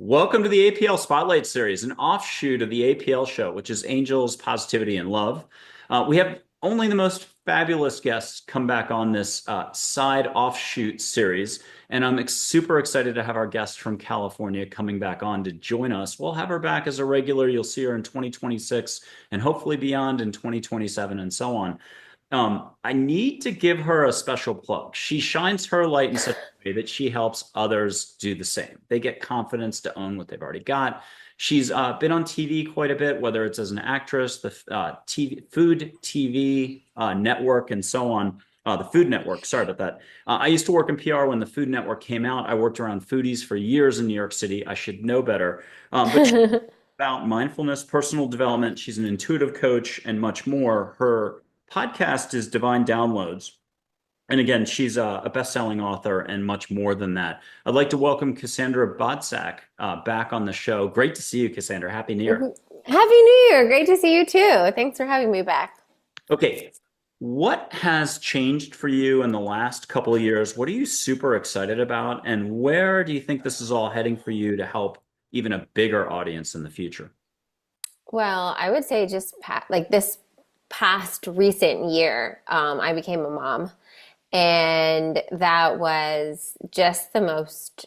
Welcome to the APL Spotlight Series, an offshoot of the APL Show, which is Angels, Positivity, and Love. We have only the most fabulous guests come back on this side offshoot series, and I'm super excited to have our guest from California coming back on to join us. We'll have her back as a regular. You'll see her in 2026 and hopefully beyond in 2027 and so on. I need to give her a special plug. She shines her light in such a way that she helps others do the same. They get confidence to own what they've already got. She's been on TV quite a bit, whether it's as an actress, the Food TV network, and so on. The Food Network, sorry about that. I used to work in PR when the Food Network came out. I worked around foodies for years in New York City. I should know better. But about mindfulness, personal development. She's an intuitive coach and much more. Her podcast is Divine Downloads. And again, she's a best-selling author and much more than that. I'd like to welcome Cassandra Bodzak back on the show. Great to see you, Cassandra. Happy New Year. Happy New Year. Great to see you too. Thanks for having me back. Okay, what has changed for you in the last couple of years? What are you super excited about? And where do you think this is all heading for you to help even a bigger audience in the future? Well, I would say just like this past recent year, I became a mom, and that was just the most.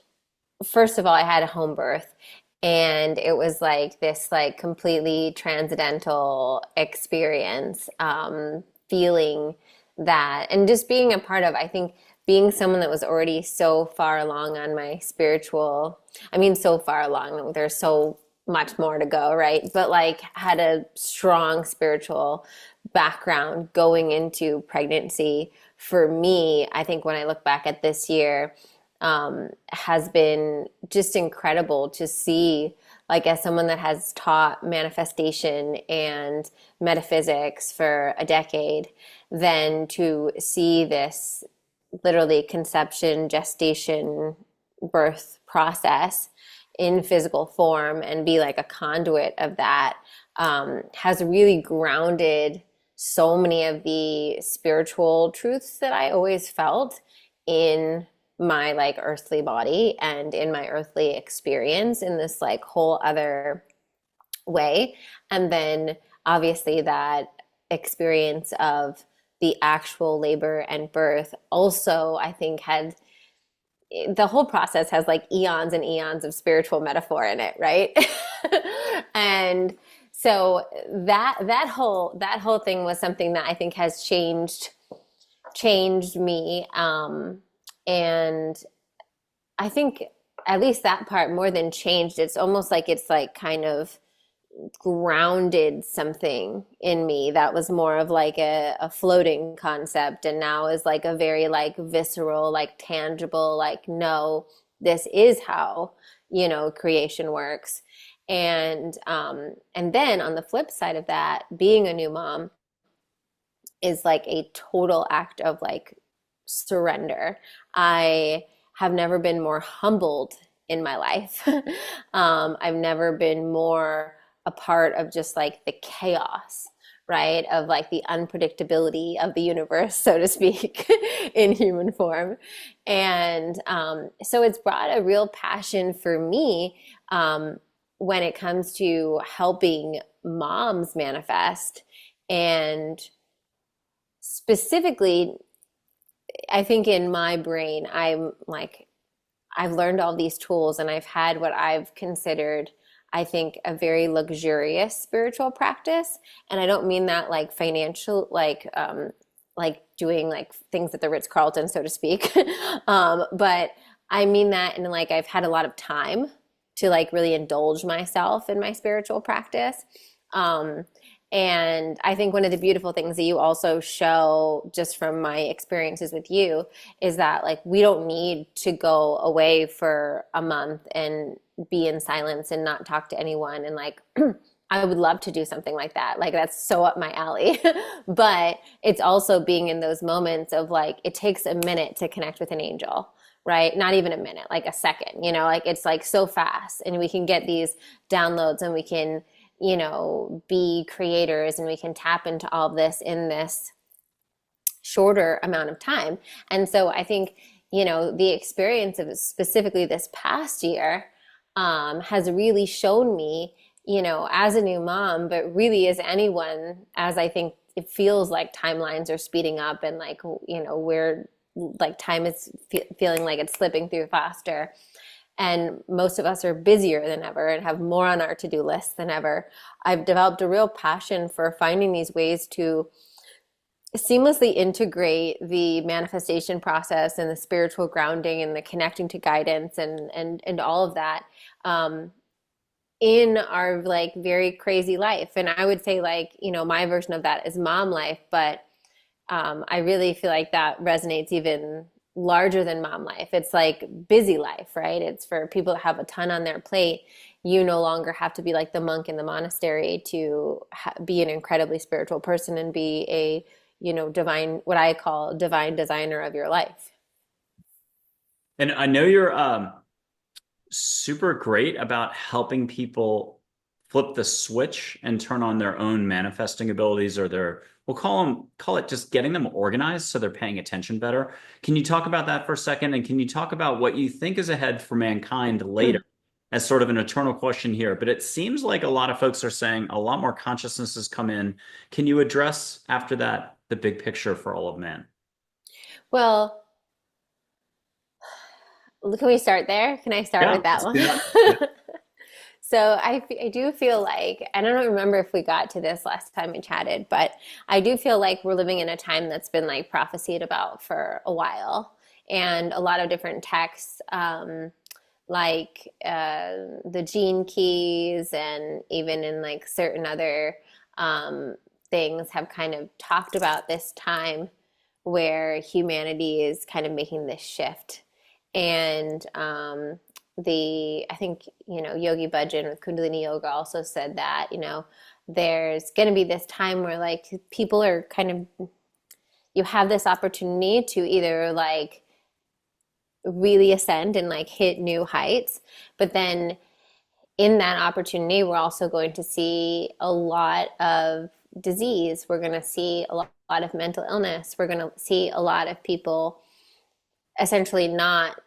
First of all, I had a home birth, and it was like this like completely transcendental experience, feeling that and just being a part of, I think, being someone that was already so far along on my spiritual, I mean, so far along, there's so much more to go, right? But like had a strong spiritual background going into pregnancy. For me, I think when I look back at this year, has been just incredible to see, like, as someone that has taught manifestation and metaphysics for a decade, then to see this literally conception, gestation, birth process in physical form and be like a conduit of that, has really grounded so many of the spiritual truths that I always felt in my like earthly body and in my earthly experience in this like whole other way. And then obviously that experience of the actual labor and birth also, I think, had the whole process has like eons and eons of spiritual metaphor in it, right? And so that whole thing was something that I think has changed me. And I think at least that part more than changed, it's almost like it's like kind of grounded something in me that was more of like a floating concept, and now is like a very like visceral, like tangible, like, no, this is how, creation works. And then on the flip side of that, being a new mom is like a total act of like surrender. I have never been more humbled in my life. I've never been more a part of just like the chaos, right? Of like the unpredictability of the universe, so to speak, in human form. And so it's brought a real passion for me, when it comes to helping moms manifest. And specifically, I think in my brain, I'm like, I've learned all these tools and I've had what I've considered, I think, a very luxurious spiritual practice. And I don't mean that like financial, like doing like things at the Ritz-Carlton, so to speak. But I mean that, and like I've had a lot of time to like really indulge myself in my spiritual practice. And I think one of the beautiful things that you also show, just from my experiences with you, is that like we don't need to go away for a month and be in silence and not talk to anyone. And like, I would love to do something like that. Like that's so up my alley. But it's also being in those moments of like, it takes a minute to connect with an angel, right? Not even a minute, like a second, like it's like so fast, and we can get these downloads and we can, be creators, and we can tap into all of this in this shorter amount of time. And so I think, the experience of specifically this past year, has really shown me, as a new mom, but really as anyone, as I think it feels like timelines are speeding up and like, we're like time is feeling like it's slipping through faster. And most of us are busier than ever and have more on our to-do list than ever. I've developed a real passion for finding these ways to seamlessly integrate the manifestation process and the spiritual grounding and the connecting to guidance and all of that in our like very crazy life. And I would say like, my version of that is mom life, but I really feel like that resonates even larger than mom life. It's like busy life, right? It's for people that have a ton on their plate. You no longer have to be like the monk in the monastery to be an incredibly spiritual person and be a, divine, what I call divine designer of your life. And I know you're super great about helping people flip the switch and turn on their own manifesting abilities or their, we'll call it just getting them organized so they're paying attention better. Can you talk about that for a second? And can you talk about what you think is ahead for mankind later as sort of an eternal question here? But it seems like a lot of folks are saying a lot more consciousness has come in. Can you address after that the big picture for all of man? Well, can we start there? Can I start Yeah, with that let's do one? that. Yeah. So I do feel like, and I don't remember if we got to this last time we chatted, but I do feel like we're living in a time that's been like prophesied about for a while. And a lot of different texts, like the gene keys, and even in like certain other things, have kind of talked about this time where humanity is kind of making this shift. And I think, Yogi Bhajan with Kundalini Yoga also said that, there's going to be this time where like people are kind of, you have this opportunity to either like really ascend and like hit new heights, but then in that opportunity, we're also going to see a lot of disease. We're going to see a lot of mental illness. We're going to see a lot of people essentially not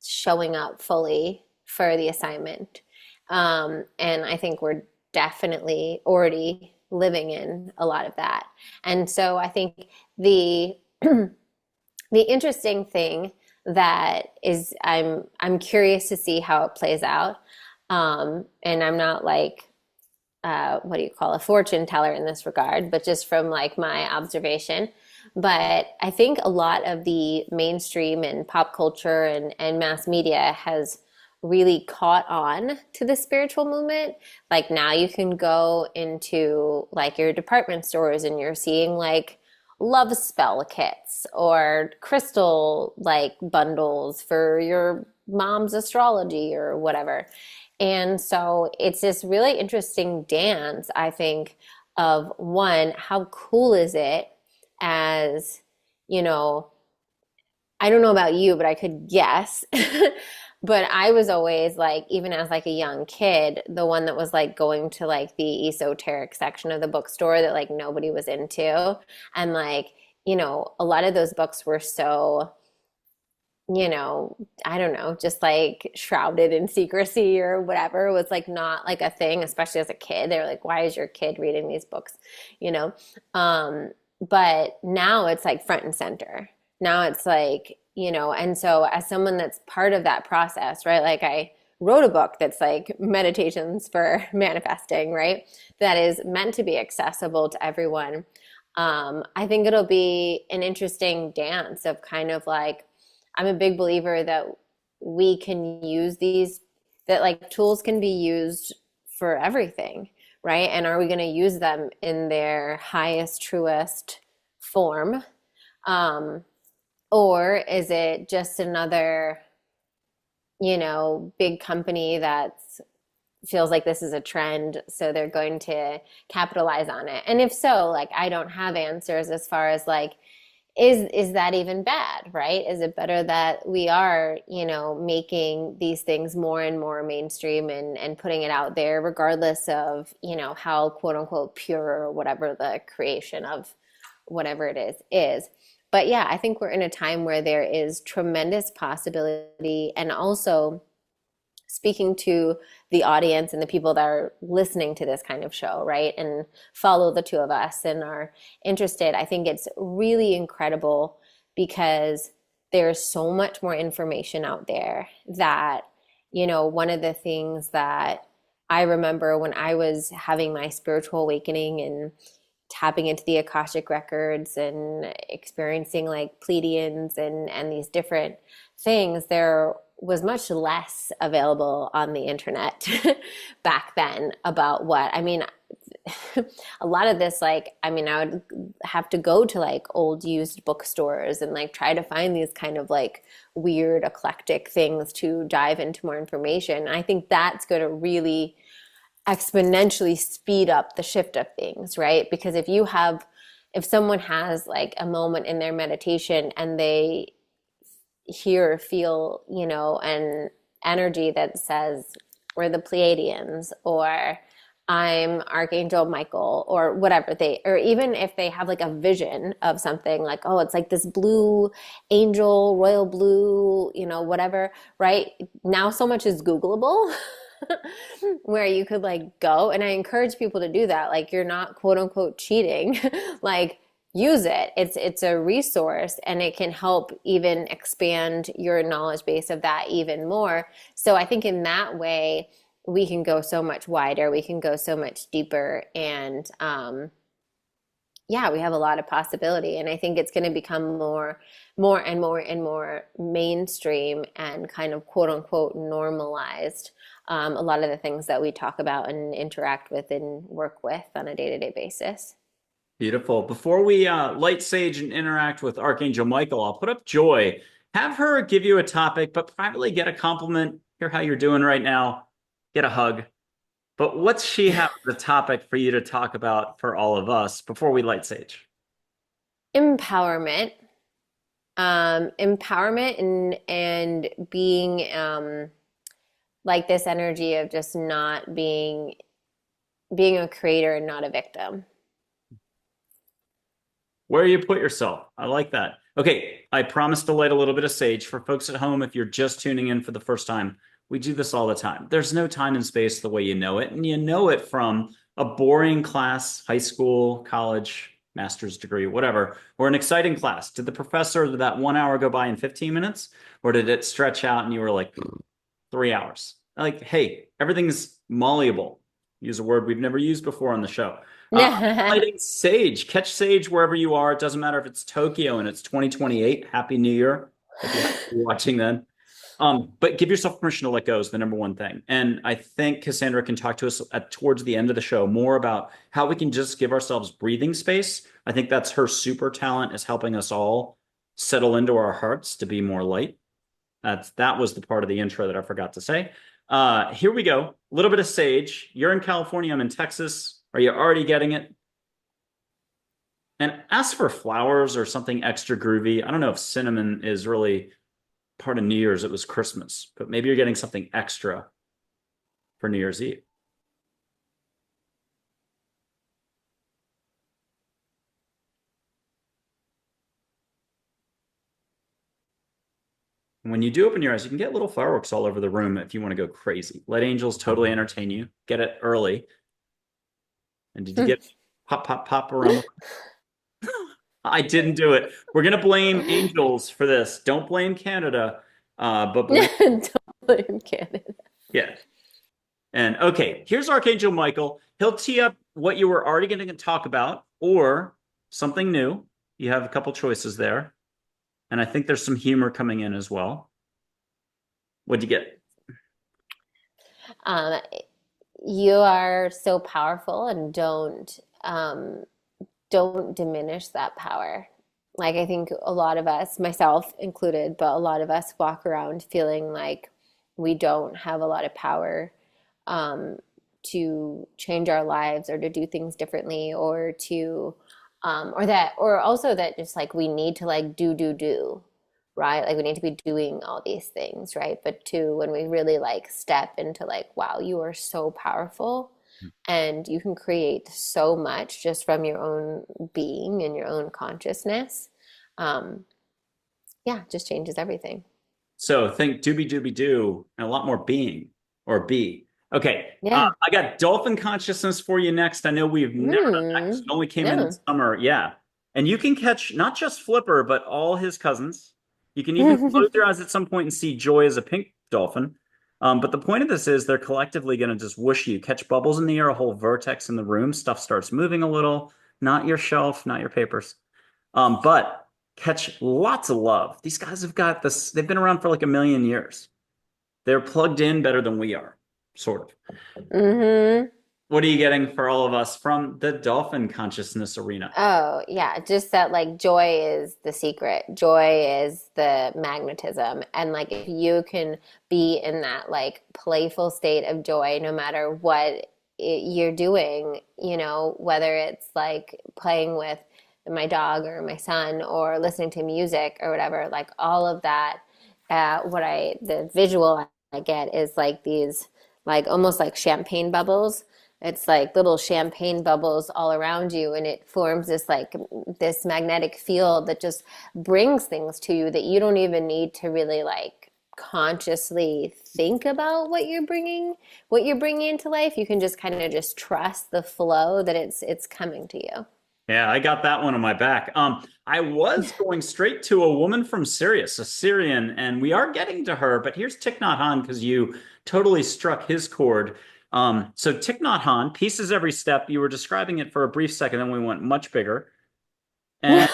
showing up fully for the assignment. And I think we're definitely already living in a lot of that. And so I think the the interesting thing that is I'm curious to see how it plays out. And I'm not like what do you call a fortune teller in this regard, but just from like my observation. But I think a lot of the mainstream and pop culture and mass media has really caught on to the spiritual movement. Like now you can go into like your department stores and you're seeing like love spell kits or crystal like bundles for your mom's astrology or whatever. And so it's this really interesting dance, I think, of one, how cool is it as, you know, I don't know about you, but I could guess. But I was always like, even as like a young kid, the one that was like going to like the esoteric section of the bookstore that like nobody was into. And like, a lot of those books were so, I don't know, just like shrouded in secrecy or whatever. It was like not like a thing, especially as a kid. They were like, why is your kid reading these books? You know? But now it's like front and center. Now it's like, and so as someone that's part of that process, right? Like I wrote a book that's like meditations for manifesting, right? That is meant to be accessible to everyone. I think it'll be an interesting dance of kind of like, I'm a big believer that we can use these, that like tools can be used for everything, right? And are we going to use them in their highest, truest form? Or is it just another, big company that feels like this is a trend, so they're going to capitalize on it? And if so, like I don't have answers as far as like, is that even bad, right? Is it better that we are, making these things more and more mainstream and putting it out there, regardless of, how quote unquote pure or whatever the creation of whatever it is. But yeah, I think we're in a time where there is tremendous possibility and also speaking to the audience and the people that are listening to this kind of show, right? And follow the two of us and are interested. I think it's really incredible because there's so much more information out there that, one of the things that I remember when I was having my spiritual awakening and tapping into the Akashic records and experiencing like Pleiadians and these different things, there was much less available on the internet back then about what, I mean, a lot of this, like, I mean, I would have to go to like old used bookstores and like try to find these kind of like weird eclectic things to dive into more information. I think that's going to really exponentially speed up the shift of things, right? Because if someone has like a moment in their meditation and they hear or feel, an energy that says, we're the Pleiadians, or I'm Archangel Michael, or whatever or even if they have like a vision of something like, oh, it's like this blue angel, royal blue, whatever, right? Now so much is Googleable. Where you could like go, and I encourage people to do that. Like, you're not quote unquote cheating. Like, use it. It's a resource, and it can help even expand your knowledge base of that even more. So I think in that way we can go so much wider, we can go so much deeper, and yeah, we have a lot of possibility. And I think it's going to become more and more mainstream and kind of quote unquote normalized. A lot of the things that we talk about and interact with and work with on a day-to-day basis. Beautiful. Before we light sage and interact with Archangel Michael, I'll put up Joy. Have her give you a topic, but privately get a compliment. Hear how you're doing right now. Get a hug. But what's she have the topic for you to talk about for all of us before we light sage? Empowerment. Empowerment and being like this energy of just not being a creator and not a victim. Where you put yourself. I like that. Okay, I promised to light a little bit of sage for folks at home. If you're just tuning in for the first time, we do this all the time. There's no time and space the way you know it, and you know it from a boring class, high school, college, master's degree, whatever, or an exciting class. Did the professor that 1 hour go by in 15 minutes, or did it stretch out and you were like 3 hours? Like, hey, everything's malleable. Use a word we've never used before on the show. Lighting sage. Catch sage wherever you are. It doesn't matter if it's Tokyo and it's 2028. Happy New Year if you're watching then. But give yourself permission to let go is the number one thing. And I think Cassandra can talk to us towards the end of the show more about how we can just give ourselves breathing space. I think that's her super talent, is helping us all settle into our hearts to be more light. That was the part of the intro that I forgot to say. Here we go. A little bit of sage. You're in California. I'm in Texas. Are you already getting it? And ask for flowers or something extra groovy. I don't know if cinnamon is really part of New Year's. It was Christmas, but maybe you're getting something extra for New Year's Eve. And when you do open your eyes, you can get little fireworks all over the room if you want to go crazy. Let angels totally entertain you. Get it early. And did you get pop, pop, pop around? I didn't do it. We're going to blame angels for this. Don't blame Canada, but blame... Don't blame Canada. Yeah. And okay, here's Archangel Michael. He'll tee up what you were already going to talk about or something new. You have a couple choices there. And I think there's some humor coming in as well. What'd you get? You are so powerful, and don't diminish that power. Like, I think a lot of us, myself included, but a lot of us walk around feeling like we don't have a lot of power to change our lives or to do things differently or to or also that just like we need to like do, right? Like we need to be doing all these things, right? But too, when we really like step into like, wow, you are so powerful and you can create so much just from your own being and your own consciousness. Yeah, just changes everything. So think doobie doobie doo and a lot more being. or B. Okay, Yeah. I got dolphin consciousness for you next. I know we've never done that because it Hmm. only came in No. this summer. Yeah. And you can catch not just Flipper, but all his cousins. You can even close your eyes at some point and see Joy as a pink dolphin. But the point of this is they're collectively going to just whoosh you, catch bubbles in the air, a whole vortex in the room. Stuff starts moving a little, not your shelf, not your papers. But catch lots of love. These guys have got this, they've been around for like a million years. They're plugged in better than we are, sort of. Hmm. What are you getting for all of us from the dolphin consciousness arena? Oh, yeah, just that like joy is the secret. Joy is the magnetism. And like if you can be in that like playful state of joy no matter what you're doing, whether it's like playing with my dog or my son or listening to music or whatever, like all of that, the visual I get is like these, like almost like champagne bubbles. It's like little champagne bubbles all around you, and it forms this magnetic field that just brings things to you that you don't even need to really like consciously think about what you're bringing into life. You can just kind of just trust the flow that it's coming to you. Yeah, I got that one on my back. I was going straight to a woman from Sirius, a Syrian, and we are getting to her, but here's Thich Nhat Hanh because you totally struck his chord. So Thich Nhat Hanh, pieces every step. You were describing it for a brief second, then we went much bigger. And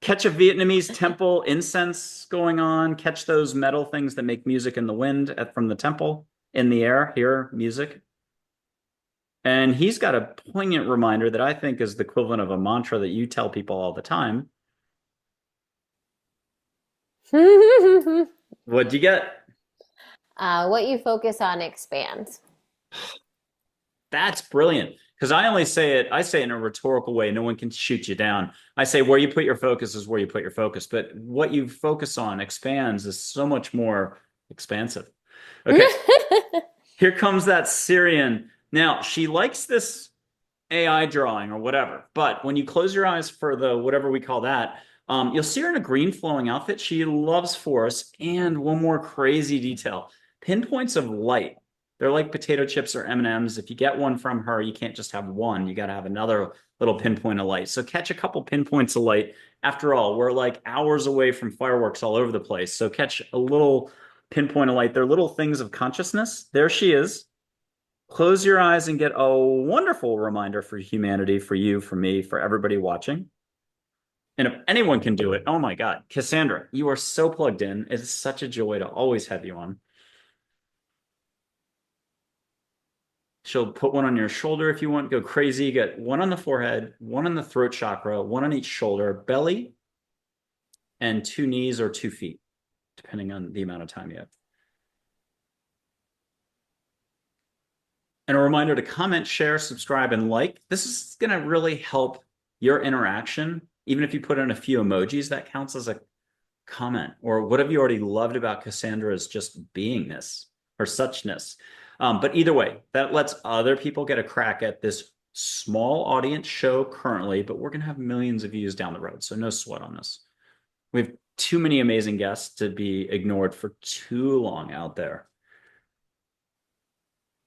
catch a Vietnamese temple incense going on, catch those metal things that make music in the wind from the temple in the air, hear music. And he's got a poignant reminder that I think is the equivalent of a mantra that you tell people all the time. What'd you get? What you focus on expands. That's brilliant. Because I say it in a rhetorical way. No one can shoot you down. I say where you put your focus is where you put your focus. But what you focus on expands is so much more expansive. Okay, here comes that Syrian. Now, she likes this AI drawing or whatever. But when you close your eyes for the whatever we call that, you'll see her in a green flowing outfit. She loves forests. And one more crazy detail: pinpoints of light. They're like potato chips or M&Ms. If you get one from her, you can't just have one. You got to have another little pinpoint of light. So catch a couple pinpoints of light. After all, we're like hours away from fireworks all over the place. So catch a little pinpoint of light. They're little things of consciousness. There she is. Close your eyes and get a wonderful reminder for humanity, for you, for me, for everybody watching. And if anyone can do it, oh my God, Cassandra, you are so plugged in. It's such a joy to always have you on. She'll put one on your shoulder if you want, go crazy. Get one on the forehead, one on the throat chakra, one on each shoulder, belly, and two knees or 2 feet, depending on the amount of time you have. And a reminder to comment, share, subscribe, and like. This is going to really help your interaction. Even if you put in a few emojis, that counts as a comment. Or what have you already loved about Cassandra's just beingness or suchness? But either way, that lets other people get a crack at this small audience show currently, but we're going to have millions of views down the road. So no sweat on this. We have too many amazing guests to be ignored for too long out there.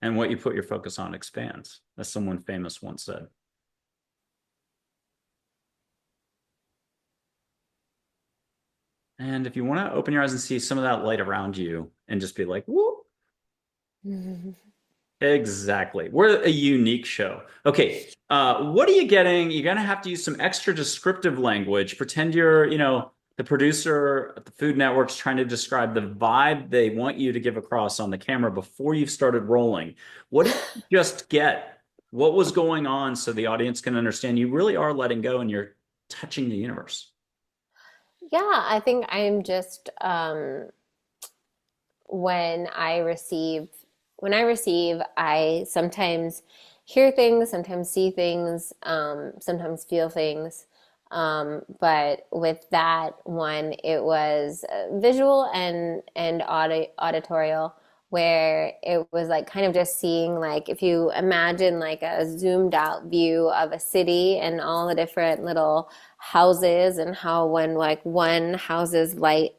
And what you put your focus on expands, as someone famous once said. And if you want to open your eyes and see some of that light around you and just be like, whoop. Exactly. We're a unique show. Okay. What are you getting? You're going to have to use some extra descriptive language. Pretend you're, the producer at the Food Network's trying to describe the vibe they want you to give across on the camera before you've started rolling. What did you just get? What was going on so the audience can understand you really are letting go and you're touching the universe? Yeah, I think I'm just when I receive I sometimes hear things, sometimes see things, sometimes feel things. But with that one, it was visual and auditorial, where it was like kind of just seeing, like if you imagine like a zoomed out view of a city and all the different little houses, and how when like one house's light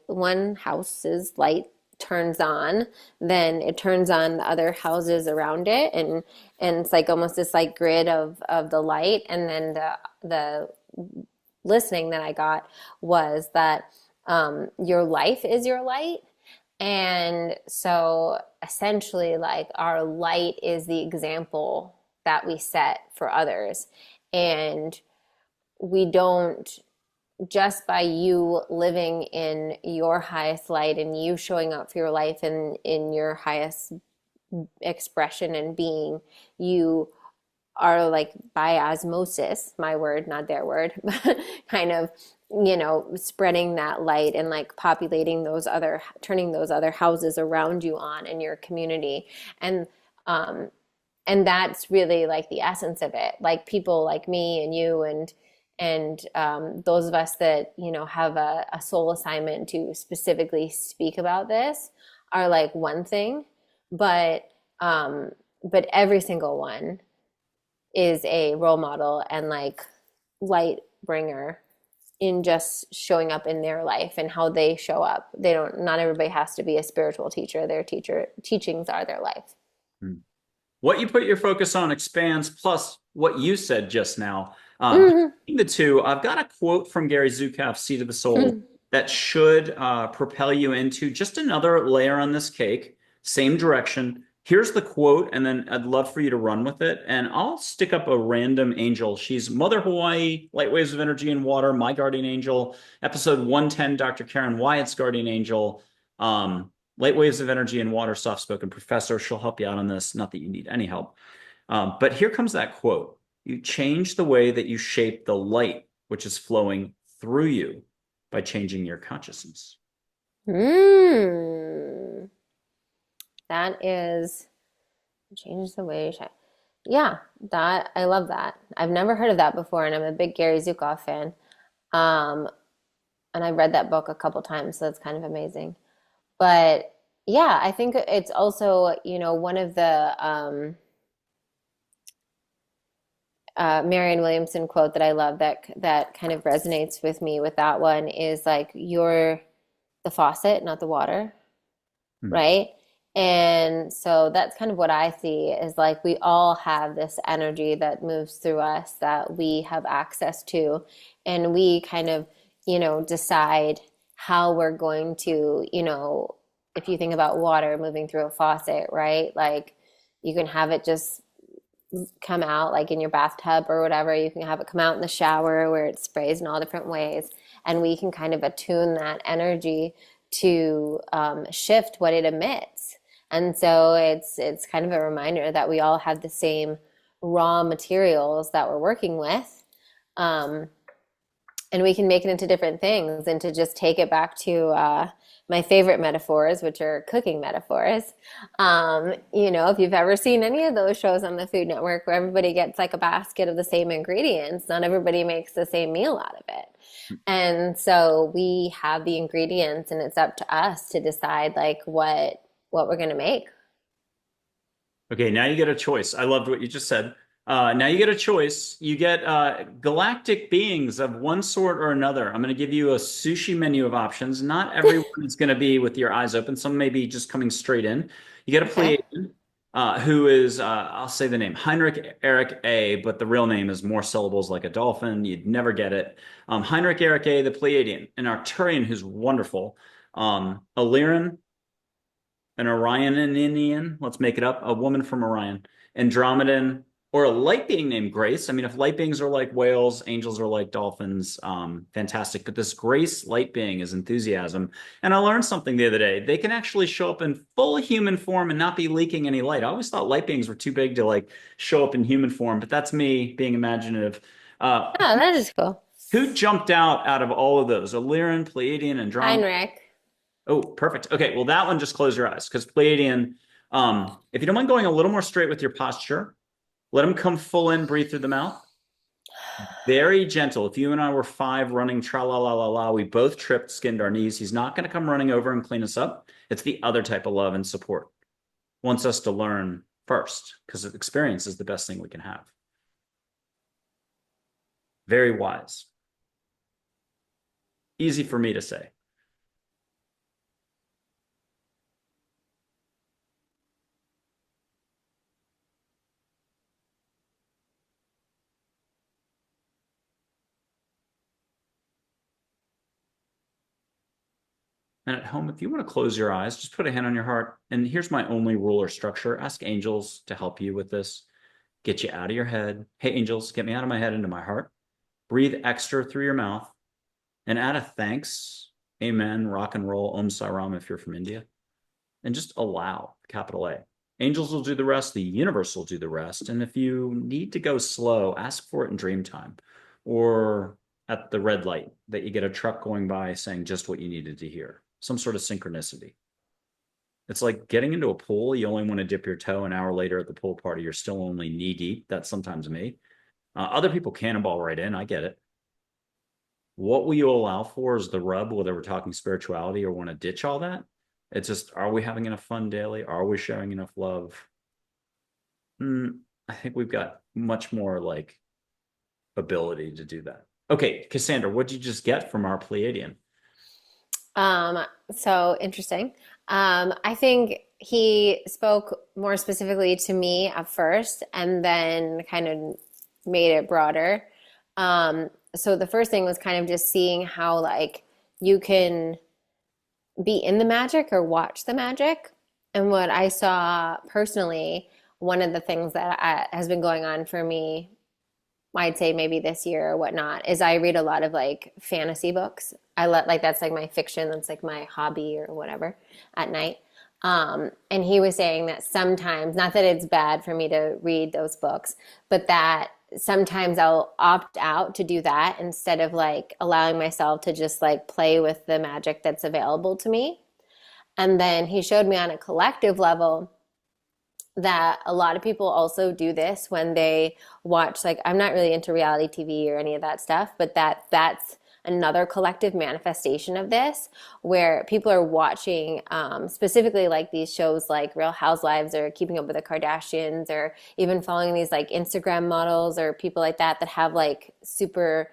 turns on, then it turns on the other houses around it, and it's like almost this like grid of the light. And then the listening that I got was that your life is your light. And so essentially, like our light is the example that we set for others. And we don't, just by you living in your highest light and you showing up for your life in your highest expression and being, you are like by osmosis, my word, not their word, but kind of, spreading that light and like populating turning those other houses around you on in your community. Um, and that's really like the essence of it. Like people like me and you and those of us that, have a soul assignment to specifically speak about this are like one thing, but every single one is a role model and like light bringer in just showing up in their life and how they show up. Not everybody has to be a spiritual teacher. Their teachings are their life. What you put your focus on expands, plus what you said just now. Mm-hmm. The two, I've got a quote from Gary Zukav's Seat of the Soul that should propel you into just another layer on this cake, same direction. Here's the quote, and then I'd love for you to run with it. And I'll stick up a random angel. She's Mother Hawaii, Light Waves of Energy and Water, My Guardian Angel, episode 110, Dr. Karen Wyatt's Guardian Angel. Light Waves of Energy and Water, soft-spoken professor. She'll help you out on this. Not that you need any help. But here comes that quote. You change the way that you shape the light, which is flowing through you by changing your consciousness. That is changes the way you shine. Yeah, that I love that. I've never heard of that before, and I'm a big Gary Zukav fan. And I've read that book a couple times, so that's kind of amazing. But yeah, I think it's also, one of the Marianne Williamson quote that I love that kind of resonates with me with that one is like, you're the faucet, not the water, right? And so that's kind of what I see is like we all have this energy that moves through us that we have access to, and we kind of, decide how we're going to, if you think about water moving through a faucet, right? Like you can have it just come out like in your bathtub or whatever. You can have it come out in the shower where it sprays in all different ways. And we can kind of attune that energy to shift what it emits. And so it's kind of a reminder that we all have the same raw materials that we're working with. And we can make it into different things, and to just take it back to my favorite metaphors, which are cooking metaphors. If you've ever seen any of those shows on the Food Network where everybody gets like a basket of the same ingredients, not everybody makes the same meal out of it. And so we have the ingredients, and it's up to us to decide like what we're going to make. Okay, now you get a choice. I loved what you just said. Now you get a choice. You get galactic beings of one sort or another. I'm going to give you a sushi menu of options. Not everyone is going to be with your eyes open. Some may be just coming straight in. You get a Pleiadian, who is, I'll say the name, Heinrich Erich A, but the real name is more syllables like a dolphin. You'd never get it. Heinrich Erich A, the Pleiadian. An Arcturian who's wonderful. A Lyran, an Orionian, let's make it up, a woman from Orion. Andromedan, or a light being named Grace. I mean, if light beings are like whales, angels are like dolphins, fantastic. But this Grace light being is enthusiasm. And I learned something the other day. They can actually show up in full human form and not be leaking any light. I always thought light beings were too big to like show up in human form, but that's me being imaginative. Oh, that is cool. Who jumped out of all of those? Illyrian, Pleiadian, Andromedan? Heinrich. Oh, perfect. Okay, well, that one, just close your eyes, because Pleiadian, if you don't mind going a little more straight with your posture, let them come full in, breathe through the mouth. Very gentle. If you and I were 5 running tra-la-la-la-la, we both tripped, skinned our knees. He's not going to come running over and clean us up. It's the other type of love and support. Wants us to learn first, because experience is the best thing we can have. Very wise. Easy for me to say. And at home, if you want to close your eyes, just put a hand on your heart. And here's my only rule or structure. Ask angels to help you with this. Get you out of your head. Hey, angels, get me out of my head into my heart. Breathe extra through your mouth and add a thanks, amen, rock and roll, om sai ram if you're from India. And just allow, capital A. Angels will do the rest. The universe will do the rest. And if you need to go slow, ask for it in dream time or at the red light that you get a truck going by saying just what you needed to hear, some sort of synchronicity. It's like getting into a pool. You only want to dip your toe. An hour later at the pool party, you're still only knee deep. That's sometimes me. Other people cannonball right in. I get it. What will you allow for is the rub, whether we're talking spirituality or want to ditch all that. It's just, are we having enough fun daily? Are we sharing enough love? I think we've got much more like ability to do that. Okay, Cassandra, what did you just get from our Pleiadian? So interesting. I think he spoke more specifically to me at first and then kind of made it broader. So the first thing was kind of just seeing how like you can be in the magic or watch the magic. And what I saw personally, one of the things that has been going on for me, I'd say maybe this year or whatnot, is I read a lot of like fantasy books. I let like that's like my fiction, that's like my hobby or whatever at night. And he was saying that sometimes, not that it's bad for me to read those books, but that sometimes I'll opt out to do that instead of like allowing myself to just like play with the magic that's available to me. And then he showed me on a collective level that a lot of people also do this when they watch, like, I'm not really into reality TV or any of that stuff, but that's another collective manifestation of this where people are watching specifically like these shows like Real Housewives or Keeping Up with the Kardashians or even following these like Instagram models or people like that that have like super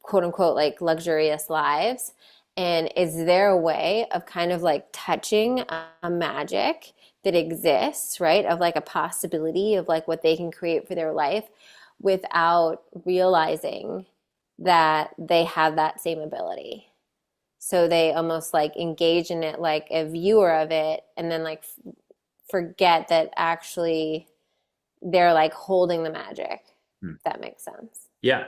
quote unquote like luxurious lives. And is there a way of kind of like touching a magic that exists, right? Of like a possibility of like what they can create for their life without realizing that they have that same ability. So they almost like engage in it like a viewer of it and then like forget that actually they're like holding the magic, if that makes sense. Yeah.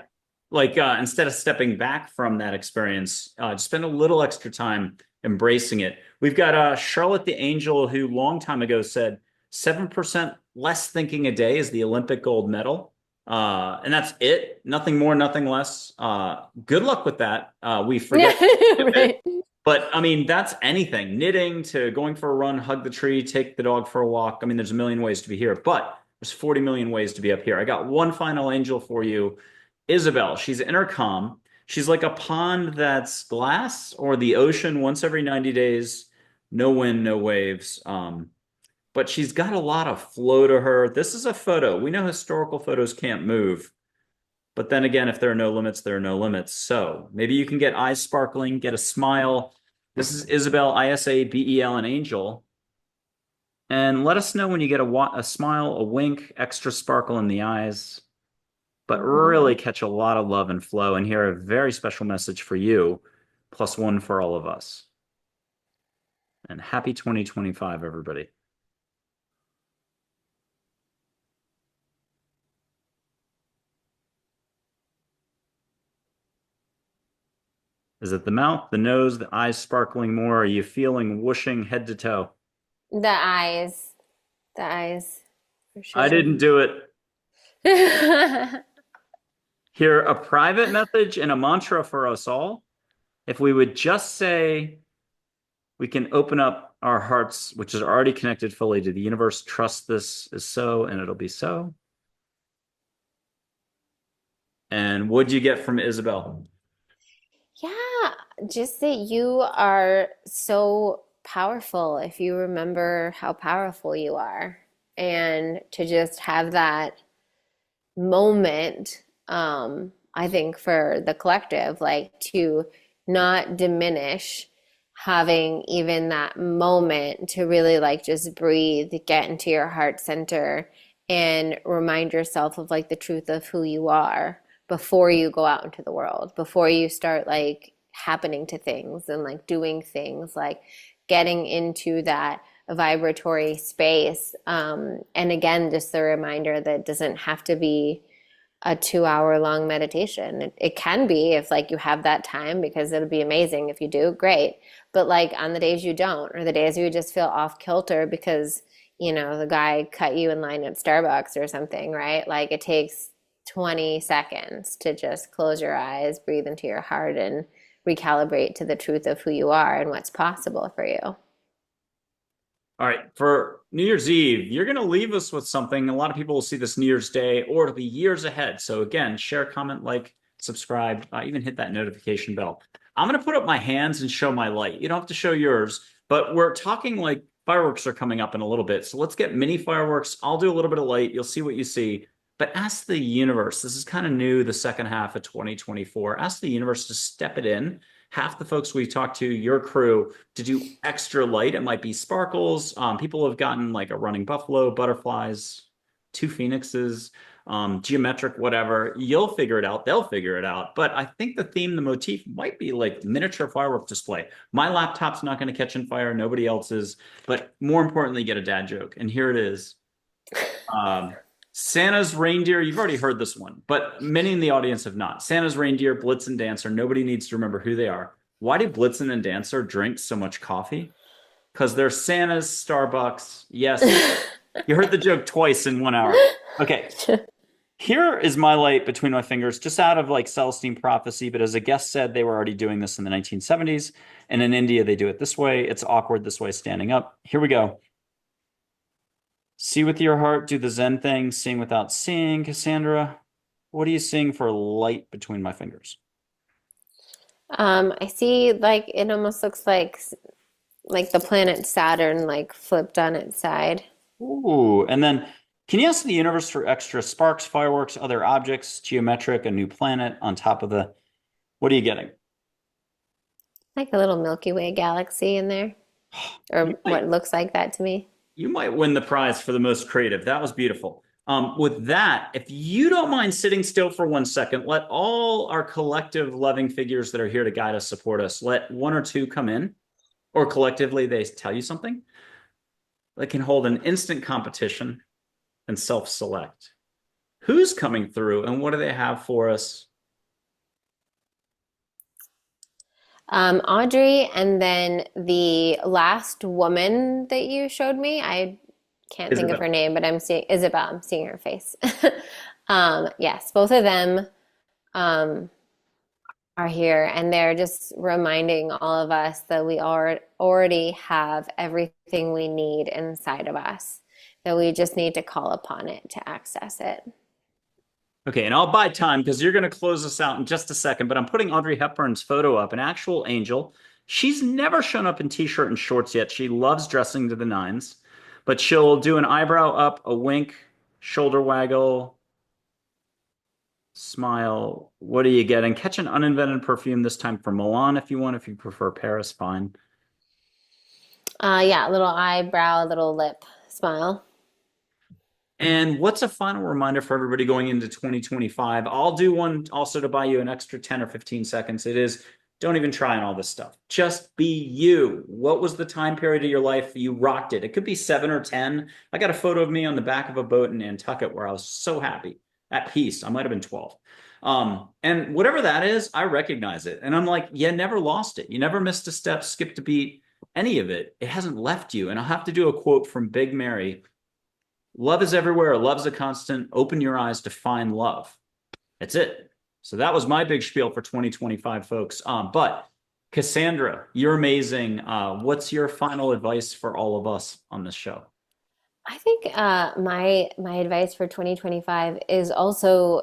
Like instead of stepping back from that experience, just spend a little extra time embracing it. We've got Charlotte the Angel, who long time ago said 7% less thinking a day is the Olympic gold medal. And that's it. Nothing more, nothing less. Good luck with that. We forget. Right. But I mean, that's anything. Knitting to going for a run, hug the tree, take the dog for a walk. I mean, there's a million ways to be here, but there's 40 million ways to be up here. I got one final angel for you. Isabel. She's intercom. She's like a pond that's glass or the ocean once every 90 days. No wind, no waves. But she's got a lot of flow to her. This is a photo. We know historical photos can't move. But then again, if there are no limits, there are no limits. So maybe you can get eyes sparkling, get a smile. This is Isabel, Isabel, an angel. And let us know when you get a smile, a wink, extra sparkle in the eyes, but really catch a lot of love and flow and hear a very special message for you, plus one for all of us. And happy 2025, everybody. Is it the mouth, the nose, the eyes sparkling more? Are you feeling whooshing head to toe? The eyes. The eyes, for I sure. didn't do it. Here, a private message and a mantra for us all. If we would just say, we can open up our hearts, which is already connected fully to the universe. Trust this is so, and it'll be so. And what'd you get from Isabel? Yeah, just that you are so powerful if you remember how powerful you are. And to just have that moment, I think for the collective, like to not diminish having even that moment to really like just breathe, get into your heart center and remind yourself of like the truth of who you are before you go out into the world, before you start like happening to things and like doing things, like getting into that vibratory space. And again, just the reminder that it doesn't have to be a 2 hour long meditation. It can be if like you have that time, because it'll be amazing if you do, great. But like on the days you don't, or the days you just feel off kilter because, the guy cut you in line at Starbucks or something, right? Like it takes 20 seconds to just close your eyes, breathe into your heart, and recalibrate to the truth of who you are and what's possible for you. All right, for New Year's Eve, you're going to leave us with something. A lot of people will see this New Year's Day, or it'll be years ahead. So again, share, comment, like, subscribe, even hit that notification bell. I'm going to put up my hands and show my light. You don't have to show yours, but we're talking like fireworks are coming up in a little bit. So let's get mini fireworks. I'll do a little bit of light. You'll see what you see. But ask the universe. This is kind of new, the second half of 2024. Ask the universe to step it in. Half the folks we talked to, your crew, to do extra light. It might be sparkles. People have gotten like a running buffalo, butterflies, two phoenixes, geometric, whatever. You'll figure it out. They'll figure it out. But I think the theme, the motif might be like miniature firework display. My laptop's not going to catch on fire. Nobody else's. But more importantly, get a dad joke. And here it is. Santa's reindeer, you've already heard this one, but many in the audience have not. Santa's reindeer, Blitzen Dancer, nobody needs to remember who they are. Why do Blitzen and Dancer drink so much coffee? Because they're Santa's Starbucks. Yes, you heard the joke twice in 1 hour. Okay, here is my light between my fingers, just out of like Celestine prophecy, but as a guest said, they were already doing this in the 1970s, and in India, they do it this way. It's awkward this way, standing up. Here we go. See with your heart, do the Zen thing, seeing without seeing. Cassandra, what are you seeing for light between my fingers? I see like it almost looks like the planet Saturn like flipped on its side. Ooh, and then can you ask the universe for extra sparks, fireworks, other objects, geometric, a new planet on top of the, what are you getting? Like a little Milky Way galaxy in there, or You what might, looks like that to me. you might win the prize for the most creative. That was beautiful. With that, if you don't mind sitting still for 1 second, let all our collective loving figures that are here to guide us, support us, let one or two come in, or collectively they tell you something. They can hold an instant competition and self-select. Who's coming through and what do they have for us? Audrey, and then the last woman that you showed me, I can't think of her Isabel. name, but I'm seeing Isabel, I'm seeing her face. Yes, both of them um, are here, and they're just reminding all of us that we are already have everything we need inside of us, that we just need to call upon it to access it. Okay, and I'll buy time because you're going to close us out in just a second, but I'm putting Audrey Hepburn's photo up, an actual angel. She's never shown up in t-shirt and shorts yet. She loves dressing to the nines, but she'll do an eyebrow up, a wink, shoulder waggle, smile. What are you getting? Catch an uninvented perfume this time for Milan if you want. If you prefer Paris, fine. Yeah, little eyebrow, little lip smile. And what's a final reminder for everybody going into 2025? I'll do one also to buy you an extra 10 or 15 seconds. It is don't even try on all this stuff. Just be you. What was the time period of your life you rocked it? It could be 7 or 10. I got a photo of me on the back of a boat in Nantucket where I was so happy, at peace. I might have been 12. And whatever that is, I recognize it. And I'm like, you never lost it. You never missed a step, skipped a beat, any of it. It hasn't left you. And I'll have to do a quote from Big Mary. Love is everywhere. Love's a constant. Open your eyes to find love. That's it. So that was my big spiel for 2025, folks. But Cassandra, you're amazing. What's your final advice for all of us on this show? I think my advice for 2025 is also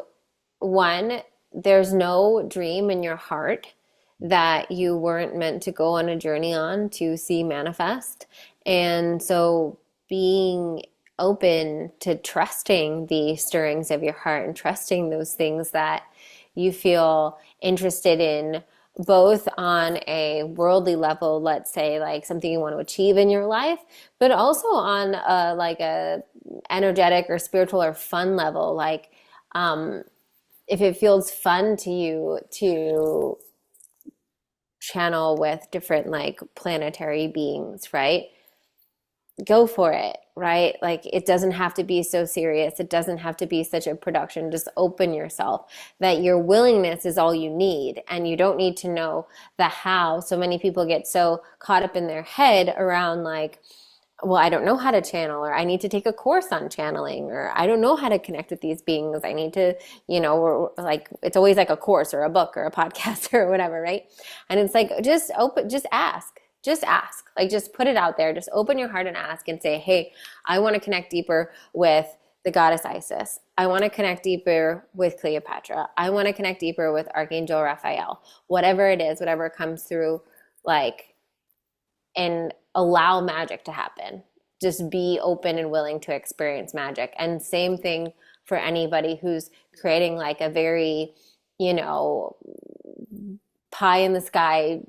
one, there's no dream in your heart that you weren't meant to go on a journey on to see manifest. And so being open to trusting the stirrings of your heart and trusting those things that you feel interested in, both on a worldly level, let's say like something you want to achieve in your life, but also on like a energetic or spiritual or fun level. Like if it feels fun to you to channel with different like planetary beings, right? Go for it, right? Like it doesn't have to be so serious. It doesn't have to be such a production. Just open yourself. That your willingness is all you need, and you don't need to know the how. So many people get so caught up in their head around like, well, I don't know how to channel, or I need to take a course on channeling, or I don't know how to connect with these beings. I need to, or like it's always like a course or a book or a podcast or whatever, right? And it's like just open, just ask. Just ask, like just put it out there. Just open your heart and ask and say, hey, I want to connect deeper with the goddess Isis. I want to connect deeper with Cleopatra. I want to connect deeper with Archangel Raphael. Whatever it is, whatever comes through, like, and allow magic to happen. Just be open and willing to experience magic. And same thing for anybody who's creating like a very, pie in the sky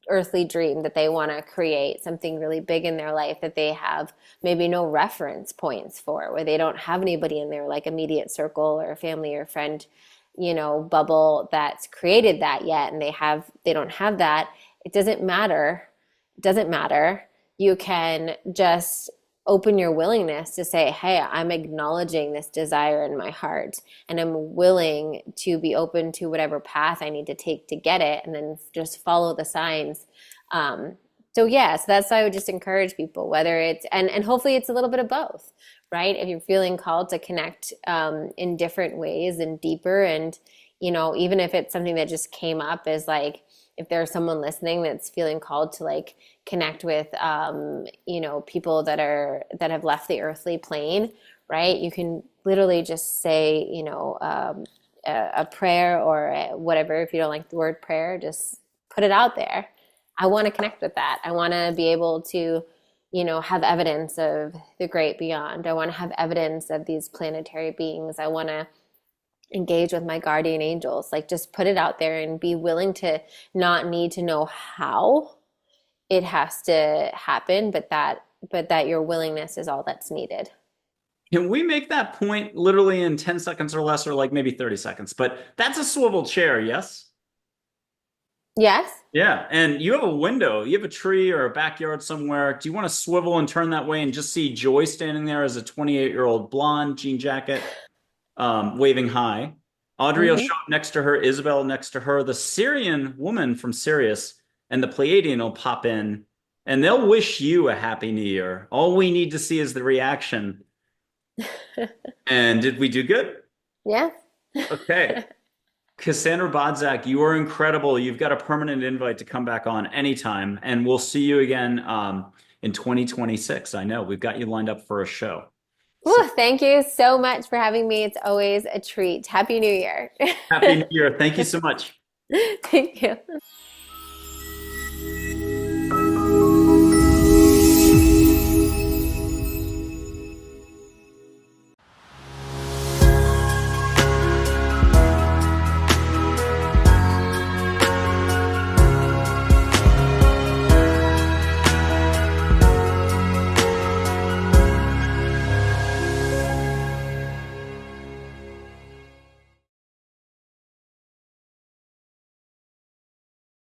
earthly dream that they want to create something really big in their life that they have maybe no reference points for, where they don't have anybody in their like immediate circle or family or friend, bubble that's created that yet. And they don't have that. It doesn't matter. It doesn't matter. You can just open your willingness to say, hey, I'm acknowledging this desire in my heart, and I'm willing to be open to whatever path I need to take to get it, and then just follow the signs. So yeah, so that's why I would just encourage people, whether it's, and hopefully it's a little bit of both, right? If you're feeling called to connect in different ways and deeper, and, even if it's something that just came up as like, if there's someone listening that's feeling called to like connect with, people that have left the earthly plane, right? You can literally just say, a prayer or whatever. If you don't like the word prayer, just put it out there. I want to connect with that. I want to be able to, have evidence of the great beyond. I want to have evidence of these planetary beings. I want to engage with my guardian angels. Like just put it out there and be willing to not need to know how it has to happen, but that your willingness is all that's needed. Can we make that point literally in 10 seconds or less, or like maybe 30 seconds? But that's a swivel chair, yes? Yes. Yeah. And you have a window, you have a tree or a backyard somewhere. Do you want to swivel and turn that way and just see Joy standing there as a 28-year-old blonde jean jacket, waving hi? Audrey will Mm-hmm. show up next to her, Isabel next to her, the Syrian woman from Sirius, and the Pleiadian will pop in, and they'll wish you a happy new year. All we need to see is the reaction. And did we do good? Yeah. Okay. Cassandra Bodzak, you are incredible. You've got a permanent invite to come back on anytime, and we'll see you again in 2026. I know we've got you lined up for a show. So Well, thank you so much for having me. It's always a treat. Happy New Year. happy New Year. Thank you so much. Thank you.